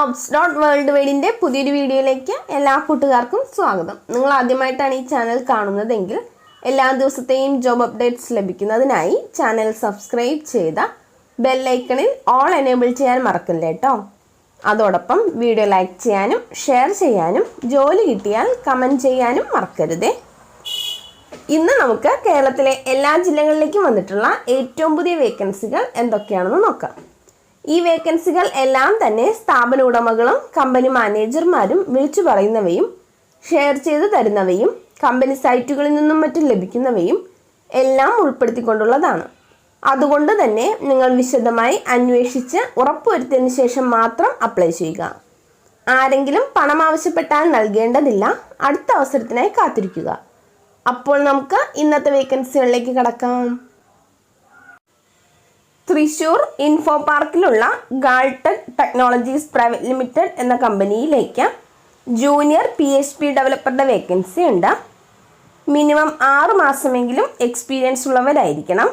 JOBS.WORLDWIDE പുതിയൊരു വീഡിയോയിലേക്ക് എല്ലാ കൂട്ടുകാർക്കും സ്വാഗതം. നിങ്ങൾ ആദ്യമായിട്ടാണ് ഈ ചാനൽ കാണുന്നതെങ്കിൽ എല്ലാ ദിവസത്തെയും ജോബ് അപ്ഡേറ്റ്സ് ലഭിക്കുന്നതിനായി ചാനൽ സബ്സ്ക്രൈബ് ചെയ്ത ബെൽ ഐക്കണിൽ ഓൾ എനേബിൾ ചെയ്യാൻ മറക്കല്ലേ കേട്ടോ. അതോടൊപ്പം വീഡിയോ ലൈക്ക് ചെയ്യാനും ഷെയർ ചെയ്യാനും ജോലി കിട്ടിയാൽ കമൻറ്റ് ചെയ്യാനും മറക്കരുതേ. ഇന്ന് നമുക്ക് കേരളത്തിലെ എല്ലാ ജില്ലകളിലേക്കും വന്നിട്ടുള്ള ഏറ്റവും പുതിയ വേക്കൻസികൾ എന്തൊക്കെയാണെന്ന് നോക്കാം. ഈ വേക്കൻസികൾ എല്ലാം തന്നെ സ്ഥാപന ഉടമകളും കമ്പനി മാനേജർമാരും വിളിച്ചു പറയുന്നവയും ഷെയർ ചെയ്ത് തരുന്നവയും കമ്പനി സൈറ്റുകളിൽ നിന്നും മറ്റും ലഭിക്കുന്നവയും എല്ലാം ഉൾപ്പെടുത്തിക്കൊണ്ടുള്ളതാണ്. അതുകൊണ്ട് തന്നെ നിങ്ങൾ വിശദമായി അന്വേഷിച്ച് ഉറപ്പുവരുത്തിയതിനു ശേഷം മാത്രം അപ്ലൈ ചെയ്യുക. ആരെങ്കിലും പണം ആവശ്യപ്പെട്ടാൽ നൽകേണ്ടതില്ല. അടുത്ത അവസരത്തിനായി കാത്തിരിക്കുക. അപ്പോൾ നമുക്ക് ഇന്നത്തെ വേക്കൻസികളിലേക്ക് കടക്കാം. തൃശ്ശൂർ ഇൻഫോ പാർക്കിലുള്ള ഗാൾടെക് ടെക്നോളജീസ് പ്രൈവറ്റ് ലിമിറ്റഡ് എന്ന കമ്പനിയിലേക്ക് ജൂനിയർ PHP ഡെവലപ്പറുടെ വേക്കൻസി ഉണ്ട്. മിനിമം 6 മാസമെങ്കിലും എക്സ്പീരിയൻസ് ഉള്ളവരായിരിക്കണം.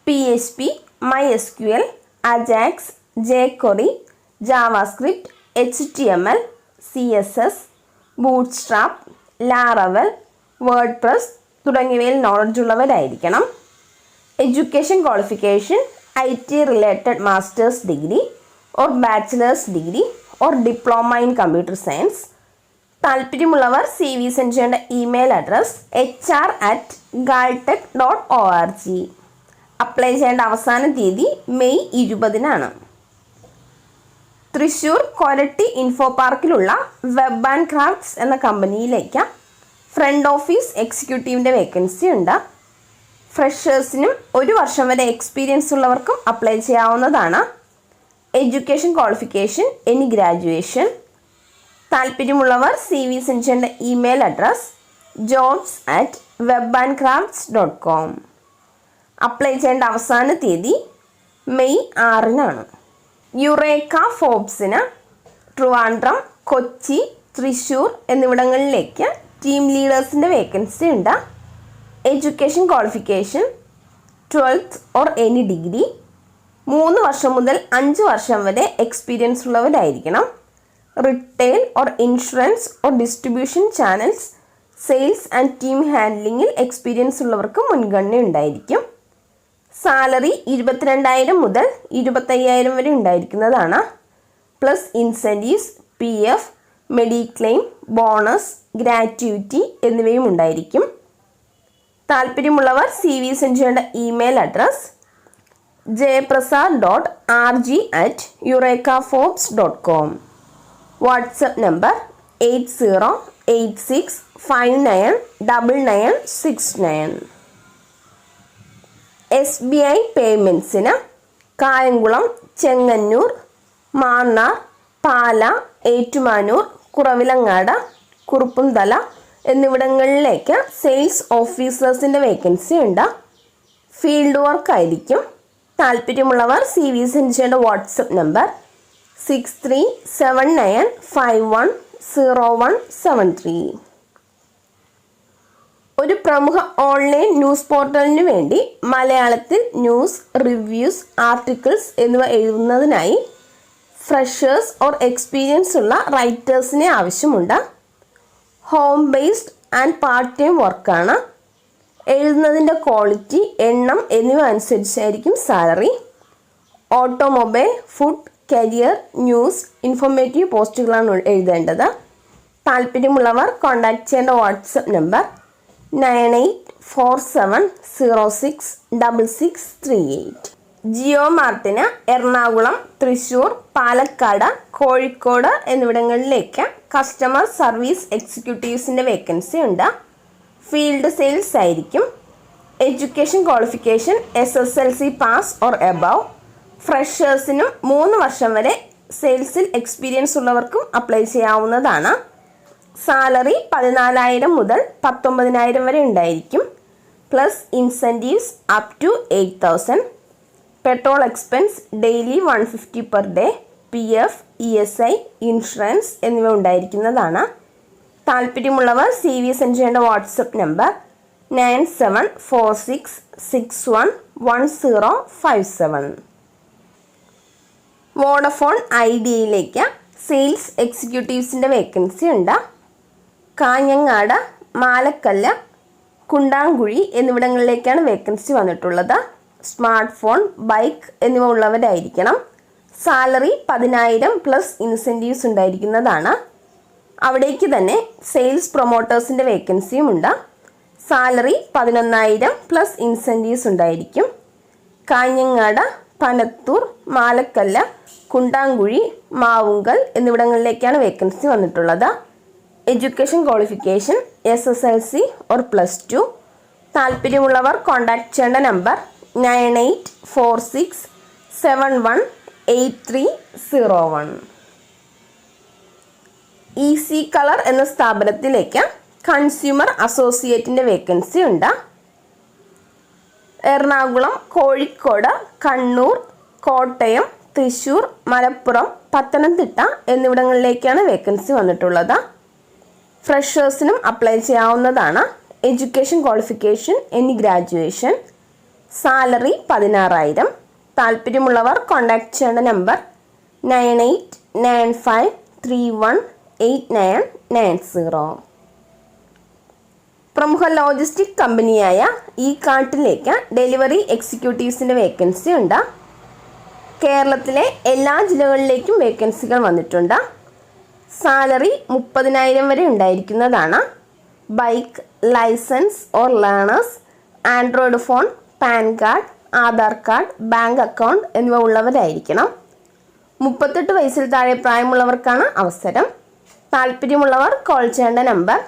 PHP, MySQL, Ajax, jQuery, JavaScript, HTML, CSS, Bootstrap, Laravel, WordPress തുടങ്ങിയവയിൽ നോളജ് ഉള്ളവരായിരിക്കണം. Education qualification IT related masters degree or bachelors degree or diploma in computer science. താല്പര്യമുള്ളവർ CV send ചെയ്യേണ്ട email address hr@galtech.org. Apply ചെയ്യേണ്ട അവസാന തീയതി May 20 Thrissur Koratty Info പാർക്കിലുള്ള Web and Crafts എന്ന കമ്പനിയിലേക്ക് ഫ്രണ്ട് ഓഫീസ് എക്സിക്യൂട്ടീവിൻ്റെ വേക്കൻസി ഉണ്ട്. ഫ്രഷേഴ്സിനും 1 വർഷം വരെ എക്സ്പീരിയൻസ് ഉള്ളവർക്കും അപ്ലൈ ചെയ്യാവുന്നതാണ്. Education qualification any graduation. താല്പര്യമുള്ളവർ CV സെൻഡ് ചെയ്യേണ്ട ഇമെയിൽ അഡ്രസ് jobs@webandcrafts.com. അപ്ലൈ ചെയ്യേണ്ട അവസാന തീയതി മെയ് 6 യുറേക്ക ഫോബ്സിന് ട്രിവാൻഡ്രം, കൊച്ചി, തൃശ്ശൂർ എന്നിവിടങ്ങളിലേക്ക് ടീം ലീഡേഴ്സിൻ്റെ വേക്കൻസി ഉണ്ട്. Education qualification 12th or any degree. 3 വർഷം മുതൽ 5 വർഷം വരെ എക്സ്പീരിയൻസ് ഉള്ളവരായിരിക്കണം. Retail or insurance or distribution channels, sales and team ഹാൻഡ്ലിങ്ങിൽ എക്സ്പീരിയൻസ് ഉള്ളവർക്ക് മുൻഗണന ഉണ്ടായിരിക്കും. സാലറി 22,000 മുതൽ 25,000 വരെ ഉണ്ടായിരിക്കുന്നതാണ്. Plus incentives, PF, mediclaim, bonus, gratuity എന്നിവയും ഉണ്ടായിരിക്കും. താല്പര്യമുള്ളവർ CV സെൻഡ് ചെയ്യേണ്ട email address jprasad.rg@eurekafobs.com. WhatsApp number 8086599969. SBI പേയ്മെൻറ്റ്സിന് കായംകുളം, ചെങ്ങന്നൂർ, മാന്നാർ, പാല, ഏറ്റുമാനൂർ, കുറവിലങ്ങാട്, കുറുപ്പുംതല എന്നിവിടങ്ങളിലേക്ക് സെയിൽസ് ഓഫീസേഴ്സിൻ്റെ വേക്കൻസി ഉണ്ട്. ഫീൽഡ് വർക്ക് ആയിരിക്കും. താല്പര്യമുള്ളവർ CV സെൻഡ് ചെയ്യേണ്ട വാട്സപ്പ് നമ്പർ 6379510173. ഒരു പ്രമുഖ ഓൺലൈൻ ന്യൂസ് പോർട്ടലിന് വേണ്ടി മലയാളത്തിൽ ന്യൂസ്, റിവ്യൂസ്, ആർട്ടിക്കിൾസ് എന്നിവ എഴുതുന്നതിനായി ഫ്രഷേഴ്സ് ഓർ എക്സ്പീരിയൻസ് ഉള്ള റൈറ്റേഴ്സിനെ ആവശ്യമുണ്ട്. Home based and part time വർക്കാണ്. എഴുതുന്നതിൻ്റെ ക്വാളിറ്റി, എണ്ണം എന്നിവ അനുസരിച്ചായിരിക്കും salary. Automobile, food, career, news, informative പോസ്റ്റുകളാണ് എഴുതേണ്ടത്. താല്പര്യമുള്ളവർ കോൺടാക്ട് ചെയ്യേണ്ട വാട്സപ്പ് നമ്പർ 9847066638. ജിയോ മാർട്ടിന് എറണാകുളം, തൃശ്ശൂർ, പാലക്കാട്, കോഴിക്കോട് എന്നിവിടങ്ങളിലേക്ക് കസ്റ്റമർ സർവീസ് എക്സിക്യൂട്ടീവ്സിൻ്റെ വേക്കൻസി ഉണ്ട്. ഫീൽഡ് സെയിൽസ് ആയിരിക്കും. Education qualification SSLC pass or above. ഫ്രഷേഴ്സിനും 3 വർഷം വരെ സെയിൽസിൽ എക്സ്പീരിയൻസ് ഉള്ളവർക്കും അപ്ലൈ ചെയ്യാവുന്നതാണ്. സാലറി 14,000 മുതൽ 19,000 വരെ ഉണ്ടായിരിക്കും. Plus incentives up to 8,000. Petrol expense daily 150 per day. PF, ESI, insurance എന്നിവ ഉണ്ടായിരിക്കുന്നതാണ്. താല്പര്യമുള്ളവർ CV സെൻഡ് ചെയ്യേണ്ട വാട്സപ്പ് നമ്പർ 9746611057. വോഡഫോൺ ഐഡിയയിലേക്ക് സെയിൽസ് എക്സിക്യൂട്ടീവ്സിൻ്റെ വേക്കൻസി ഉണ്ട്. കാഞ്ഞങ്ങാട്, മാലക്കല്ല്, കുണ്ടാങ്കുഴി എന്നിവിടങ്ങളിലേക്കാണ് വേക്കൻസി വന്നിട്ടുള്ളത്. സ്മാർട്ട് ഫോൺ, ബൈക്ക് എന്നിവ ഉള്ളവരായിരിക്കണം. സാലറി 10,000 പ്ലസ് ഇൻസെൻറ്റീവ്സ് ഉണ്ടായിരിക്കുന്നതാണ്. അവിടേക്ക് തന്നെ സെയിൽസ് പ്രൊമോട്ടേഴ്സിൻ്റെ വേക്കൻസിയും ഉണ്ട്. സാലറി 11,000 പ്ലസ് ഇൻസെൻറ്റീവ്സ് ഉണ്ടായിരിക്കും. കാഞ്ഞങ്ങാട്, പനത്തൂർ, മാലക്കല്ല്, കുണ്ടാങ്കുഴി, മാവുങ്കൽ എന്നിവിടങ്ങളിലേക്കാണ് വേക്കൻസി വന്നിട്ടുള്ളത്. Education qualification SSLC or +2. താല്പര്യമുള്ളവർ കോൺടാക്ട് ചെയ്യേണ്ട നമ്പർ 9846718301. ഈസി കളർ എന്ന സ്ഥാപനത്തിലേക്ക് കൺസ്യൂമർ അസോസിയേറ്റിൻ്റെ വേക്കൻസി ഉണ്ട്. എറണാകുളം, കോഴിക്കോട്, കണ്ണൂർ, കോട്ടയം, തൃശ്ശൂർ, മലപ്പുറം, പത്തനംതിട്ട എന്നിവിടങ്ങളിലേക്കാണ് വേക്കൻസി വന്നിട്ടുള്ളത്. ഫ്രഷേഴ്സിനും അപ്ലൈ ചെയ്യാവുന്നതാണ്. Education qualification any graduation. Salary 16,000. താല്പര്യമുള്ളവർ കോൺടാക്ട് ചെയ്യേണ്ട നമ്പർ 9895318990. പ്രമുഖ ലോജിസ്റ്റിക് കമ്പനിയായ ഈ കാർട്ടിലേക്ക് ഡെലിവറി എക്സിക്യൂട്ടീവ്സിൻ്റെ വേക്കൻസി ഉണ്ട്. കേരളത്തിലെ എല്ലാ ജില്ലകളിലേക്കും വേക്കൻസികൾ വന്നിട്ടുണ്ട്. സാലറി 30,000 വരെ ഉണ്ടായിരിക്കുന്നതാണ്. Bike, licence or learners, Android phone, PAN card, Aadhaar card, bank account എന്നിവ ഉള്ളവരായിരിക്കണം. 38 വയസ്സിൽ താഴെ പ്രായമുള്ളവർക്കാണ് അവസരം. താല്പര്യമുള്ളവർ കോൾ ചെയ്യേണ്ട നമ്പർ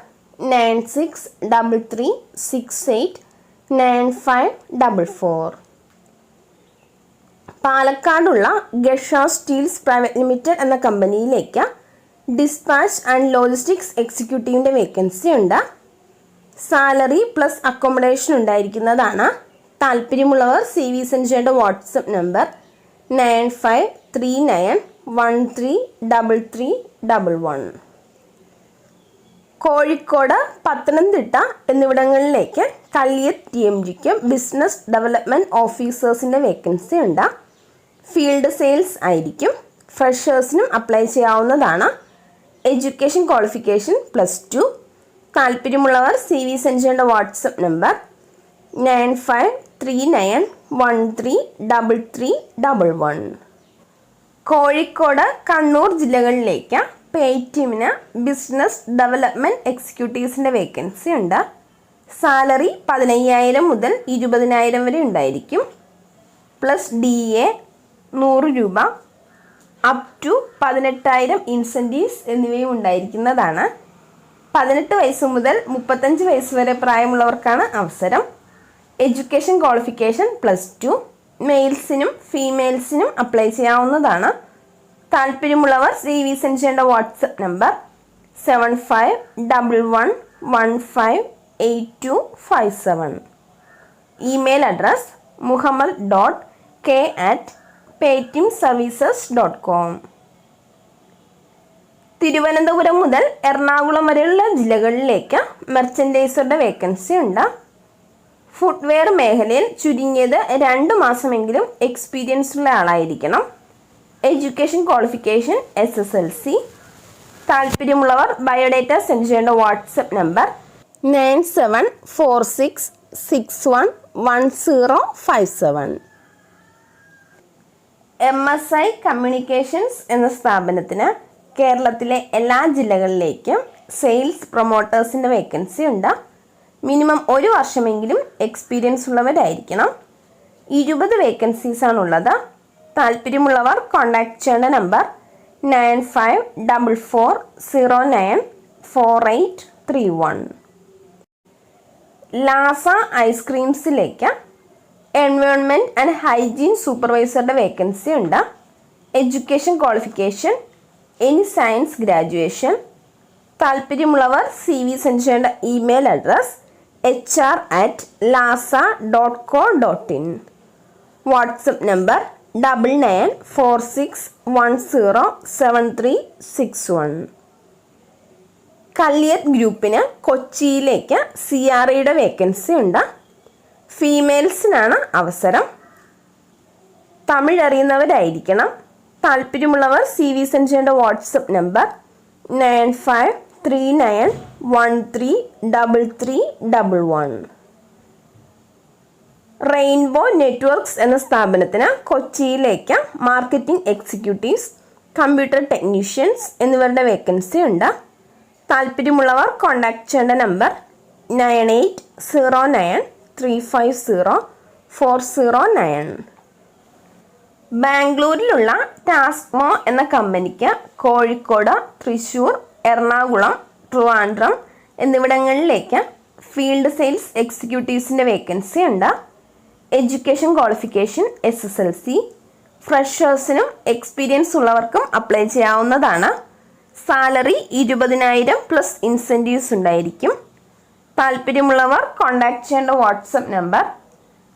9633689544. പാലക്കാടുള്ള ഗഷ സ്റ്റീൽസ് പ്രൈവറ്റ് ലിമിറ്റഡ് എന്ന കമ്പനിയിലേക്ക് ഡിസ്പാച്ച് ആൻഡ് ലോജിസ്റ്റിക്സ് എക്സിക്യൂട്ടീവിൻ്റെ വേക്കൻസി ഉണ്ട്. സാലറി പ്ലസ് അക്കോമഡേഷൻ ഉണ്ടായിരിക്കുന്നതാണ്. താല്പര്യമുള്ളവർ CV സെൻഡ് ചെയ്യേണ്ട വാട്സപ്പ് നമ്പർ 9539133311. കോഴിക്കോട്, പത്തനംതിട്ട എന്നിവിടങ്ങളിലേക്ക് കല്ലിയത്ത് TMGക്ക് ബിസിനസ് ഡെവലപ്മെൻറ്റ് ഓഫീസേഴ്സിൻ്റെ വേക്കൻസി ഉണ്ട്. ഫീൽഡ് സെയിൽസ് ആയിരിക്കും. ഫ്രഷേഴ്സിനും അപ്ലൈ ചെയ്യാവുന്നതാണ്. Education qualification +2. താല്പര്യമുള്ളവർ CV സെൻഡ് ചെയ്യേണ്ട വാട്സപ്പ് നമ്പർ 9539133311. കോഴിക്കോട്, കണ്ണൂർ ജില്ലകളിലേക്ക് പേടിഎമ്മിന് ബിസിനസ് ഡെവലപ്മെൻറ്റ് എക്സിക്യൂട്ടീവ്സിൻ്റെ വേക്കൻസി ഉണ്ട്. സാലറി 15,000 മുതൽ 20,000 വരെ ഉണ്ടായിരിക്കും. പ്ലസ് DA 100 രൂപ, അപ് ടു 18,000 ഇൻസെൻറ്റീവ്സ് എന്നിവയും ഉണ്ടായിരിക്കുന്നതാണ്. 18 വയസ്സ് മുതൽ 35 വയസ്സ് വരെ പ്രായമുള്ളവർക്കാണ് അവസരം. Education qualification +2. മെയിൽസിനും ഫീമെയിൽസിനും അപ്ലൈ ചെയ്യാവുന്നതാണ്. താല്പര്യമുള്ളവർ CV സെൻഡ് ചെയ്യേണ്ട WhatsApp number 7511158257. Email address muhammad.k@paytmservices.com. Thiruvananthapuram മുതൽ എറണാകുളം വരെയുള്ള ജില്ലകളിലേക്ക് മെർച്ചൻഡൈസറുടെ വേക്കൻസി ഉണ്ട്. ഫുട്വെയർ മേഖലയിൽ ചുരുങ്ങിയത് 2 മാസമെങ്കിലും എക്സ്പീരിയൻസ് ഉള്ള ആളായിരിക്കണം. Education qualification SSLC. താല്പര്യമുള്ളവർ ബയോഡേറ്റ സെൻഡ് ചെയ്യേണ്ട വാട്സപ്പ് നമ്പർ 9746611057. MSI കമ്മ്യൂണിക്കേഷൻസ് എന്ന സ്ഥാപനത്തിന് കേരളത്തിലെ എല്ലാ ജില്ലകളിലേക്കും സെയിൽസ് പ്രൊമോട്ടേഴ്സിൻ്റെ വേക്കൻസി ഉണ്ട്. മിനിമം 1 വർഷമെങ്കിലും എക്സ്പീരിയൻസ് ഉള്ളവരായിരിക്കണം. 20 വേക്കൻസീസാണുള്ളത്. താല്പര്യമുള്ളവർ കോൺടാക്ട് ചെയ്യേണ്ട നമ്പർ 9544094831. ലാസ ഐസ്ക്രീംസിലേക്ക് എൻവയോൺമെൻറ്റ് ആൻഡ് ഹൈജീൻ സൂപ്പർവൈസറുടെ വേക്കൻസി ഉണ്ട്. Education qualification any science graduation. താല്പര്യമുള്ളവർ CV സെൻഡ് ചെയ്യേണ്ട email address hr@lasa.co.in. WhatsApp number 9946107361. Kalliyath ഗ്രൂപ്പിന് കൊച്ചിയിലേക്ക് CREയുടെ വേക്കൻസി ഉണ്ട്. ഫീമെയിൽസിനാണ് അവസരം. തമിഴ് അറിയുന്നവരായിരിക്കണം. താല്പര്യമുള്ളവർ CV സെൻഡ് ചെയ്യേണ്ട വാട്സപ്പ് നമ്പർ 9539133311. റെയിൻബോ നെറ്റ്വർക്ക്സ് എന്ന സ്ഥാപനത്തിന് കൊച്ചിയിലേക്ക് മാർക്കറ്റിംഗ് എക്സിക്യൂട്ടീവ്സ്, കമ്പ്യൂട്ടർ ടെക്നീഷ്യൻസ് എന്നിവരുടെ വേക്കൻസി ഉണ്ട്. താല്പര്യമുള്ളവർ കോൺടാക്ട് ചെയ്യേണ്ട നമ്പർ 9809350409. ബാംഗ്ലൂരിലുള്ള ടാസ്ക്മോ എന്ന കമ്പനിക്ക് കോഴിക്കോട്, തൃശ്ശൂർ, എറണാകുളം, ട്രിവാൻഡ്രം എന്നിവിടങ്ങളിലേക്ക് ഫീൽഡ് സെയിൽസ് എക്സിക്യൂട്ടീവ്സിൻ്റെ വേക്കൻസി ഉണ്ട്. Education qualification SSLC. ഫ്രഷേഴ്സിനും എക്സ്പീരിയൻസ് ഉള്ളവർക്കും അപ്ലൈ ചെയ്യാവുന്നതാണ്. സാലറി 20,000 പ്ലസ് ഇൻസെൻറ്റീവ്സ് ഉണ്ടായിരിക്കും. താല്പര്യമുള്ളവർ കോൺടാക്ട് ചെയ്യേണ്ട വാട്സപ്പ് നമ്പർ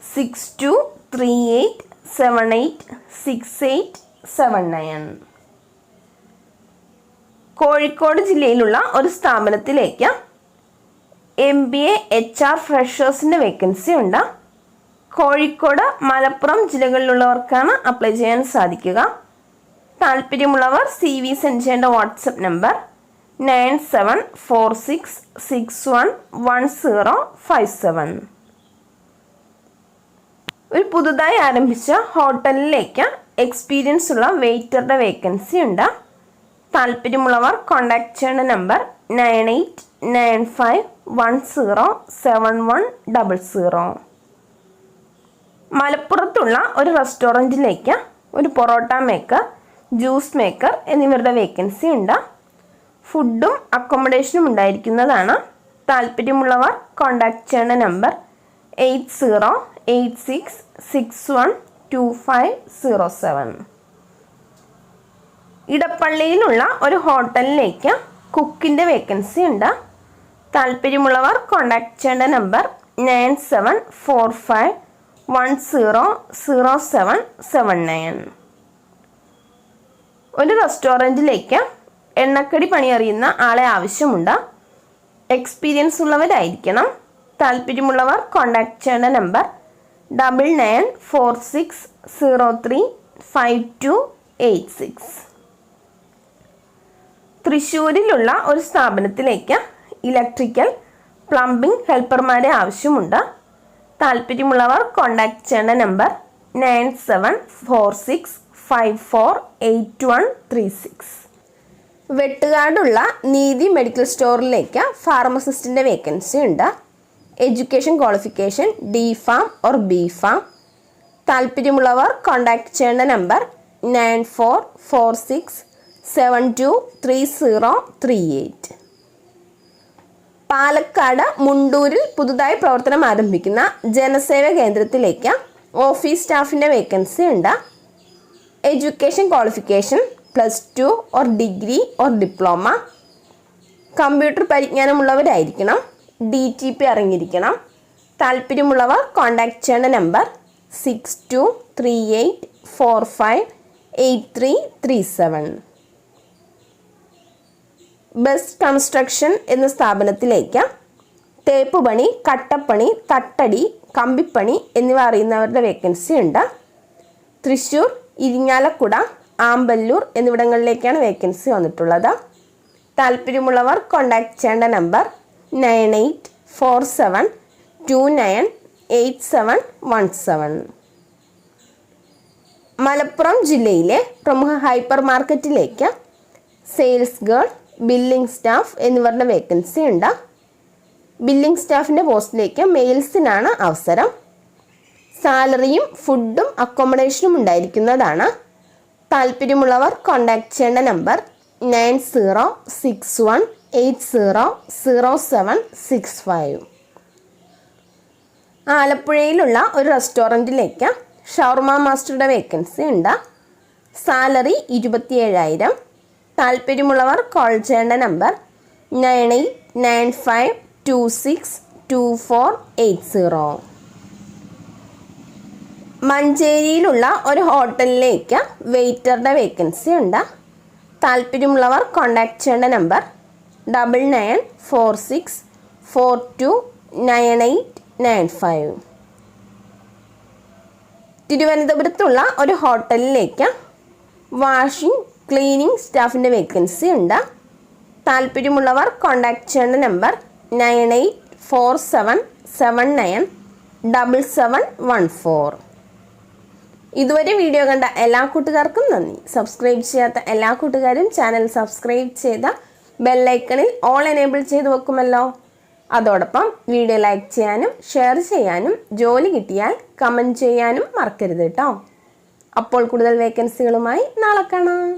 6238786879. കോഴിക്കോട് ജില്ലയിലുള്ള ഒരു സ്ഥാപനത്തിലേക്ക് MBA HR ഫ്രഷേഴ്സിൻ്റെ വേക്കൻസി ഉണ്ട്. കോഴിക്കോട്, മലപ്പുറം ജില്ലകളിലുള്ളവർക്കാണ് അപ്ലൈ ചെയ്യാൻ സാധിക്കുക. താല്പര്യമുള്ളവർ CV സെൻഡ് ചെയ്യേണ്ട വാട്സപ്പ് നമ്പർ 9746611057. ഒരു പുതുതായി ആരംഭിച്ച ഹോട്ടലിലേക്ക് എക്സ്പീരിയൻസ് ഉള്ള വെയിറ്ററുടെ വേക്കൻസി ഉണ്ട്. താല്പര്യമുള്ളവർ കോൺടാക്ട് ചെയ്യേണ്ട നമ്പർ 9895107100. മലപ്പുറത്തുള്ള ഒരു റെസ്റ്റോറൻറ്റിലേക്ക് ഒരു പൊറോട്ട മേക്കർ, ജ്യൂസ് മേക്കർ എന്നിവരുടെ വേക്കൻസി ഉണ്ട്. ഫുഡും അക്കോമഡേഷനും ഉണ്ടായിരിക്കുന്നതാണ്. താല്പര്യമുള്ളവർ കോൺടാക്ട് ചെയ്യേണ്ട നമ്പർ 8086612507. ഇടപ്പള്ളിയിലുള്ള ഒരു ഹോട്ടലിലേക്ക് കുക്കിൻ്റെ വേക്കൻസി ഉണ്ട്. താല്പര്യമുള്ളവർ കോൺടാക്ട് ചെയ്യേണ്ട നമ്പർ 9745100779. ഒരു റെസ്റ്റോറൻറ്റിലേക്ക് എണ്ണക്കടി പണിയറിയുന്ന ആളെ ആവശ്യമുണ്ട്. എക്സ്പീരിയൻസ് ഉള്ളവരായിരിക്കണം. താല്പര്യമുള്ളവർ കോൺടാക്ട് ചെയ്യേണ്ട നമ്പർ 9946035286. തൃശ്ശൂരിലുള്ള ഒരു സ്ഥാപനത്തിലേക്ക് ഇലക്ട്രിക്കൽ, പ്ലംബിംഗ് ഹെൽപ്പർമാരെ ആവശ്യമുണ്ട്. താല്പര്യമുള്ളവർ കോൺടാക്ട് ചെയ്യേണ്ട നമ്പർ 9746548136. വെട്ടുകാടുള്ള നീതി മെഡിക്കൽ സ്റ്റോറിലേക്ക് ഫാർമസിസ്റ്റിൻ്റെ വേക്കൻസി ഉണ്ട്. Education qualification D.Pharm or B.Pharm. താല്പര്യമുള്ളവർ കോൺടാക്ട് ചെയ്യേണ്ട നമ്പർ 9446723038. പാലക്കാട് മുണ്ടൂരിൽ പുതുതായി പ്രവർത്തനം ആരംഭിക്കുന്ന ജനസേവ കേന്ദ്രത്തിലേക്ക് ഓഫീസ് സ്റ്റാഫിൻ്റെ വേക്കൻസി ഉണ്ട്. Education qualification +2 or degree or diploma. Computer പരിജ്ഞാനമുള്ളവരായിരിക്കണം. DTP അറിഞ്ഞിരിക്കണം. താല്പര്യമുള്ളവർ കോൺടാക്ട് ചെയ്യേണ്ട നമ്പർ 6238458337. ബെസ്റ്റ് കൺസ്ട്രക്ഷൻ എന്ന സ്ഥാപനത്തിലേക്ക് തേപ്പ് പണി, കട്ടപ്പണി, തട്ടടി, കമ്പിപ്പണി എന്നിവ അറിയുന്നവരുടെ വേക്കൻസി ഉണ്ട്. തൃശ്ശൂർ, ഇരിങ്ങാലക്കുട, ആമ്പല്ലൂർ എന്നിവിടങ്ങളിലേക്കാണ് വേക്കൻസി വന്നിട്ടുള്ളത്. താല്പര്യമുള്ളവർ കോൺടാക്ട് ചെയ്യേണ്ട നമ്പർ 9847298717. മലപ്പുറം ജില്ലയിലെ പ്രമുഖ ഹൈപ്പർ മാർക്കറ്റിലേക്ക് സെയിൽസ് ഗേൾ, ബില്ലിംഗ് സ്റ്റാഫ് എന്നിവരുടെ വേക്കൻസി ഉണ്ട്. ബില്ലിംഗ് സ്റ്റാഫിൻ്റെ പോസ്റ്റിലേക്ക് മെയിൽസിനാണ് അവസരം. സാലറിയും ഫുഡും അക്കോമഡേഷനും ഉണ്ടായിരിക്കുന്നതാണ്. താല്പര്യമുള്ളവർ കോൺടാക്ട് ചെയ്യേണ്ട നമ്പർ 9061800765. ആലപ്പുഴയിലുള്ള ഒരു റെസ്റ്റോറൻറ്റിലേക്ക് ഷവർമ മാസ്റ്ററുടെ വേക്കൻസി ഉണ്ട്. സാലറി 27,000. താല്പര്യമുള്ളവർ കോൾ ചെയ്യേണ്ട നമ്പർ 9895262480. മഞ്ചേരിയിലുള്ള ഒരു ഹോട്ടലിലേക്ക് വെയിറ്ററുടെ വേക്കൻസി ഉണ്ട്. താല്പര്യമുള്ളവർ കോൺടാക്ട് ചെയ്യേണ്ട നമ്പർ 9946429895. തിരുവനന്തപുരത്തുള്ള ഒരു ഹോട്ടലിലേക്ക് വാഷിംഗ് ക്ലീനിങ് സ്റ്റാഫിൻ്റെ വേക്കൻസി ഉണ്ട്. താല്പര്യമുള്ളവർ കോൺടാക്ട് ചെയ്യേണ്ട നമ്പർ 9847797714. ഇതുവരെ വീഡിയോ കണ്ട എല്ലാ കൂട്ടുകാർക്കും നന്ദി. സബ്സ്ക്രൈബ് ചെയ്യാത്ത എല്ലാ കൂട്ടുകാരും ചാനൽ സബ്സ്ക്രൈബ് ചെയ്ത ബെല്ലൈക്കണിൽ ഓൾ എനേബിൾ ചെയ്ത് വെക്കുമല്ലോ. അതോടൊപ്പം വീഡിയോ ലൈക്ക് ചെയ്യാനും ഷെയർ ചെയ്യാനും ജോലി കിട്ടിയാൽ കമൻറ്റ് ചെയ്യാനും മറക്കരുത് കേട്ടോ. അപ്പോൾ കൂടുതൽ വേക്കൻസികളുമായി നാളെ കാണാം.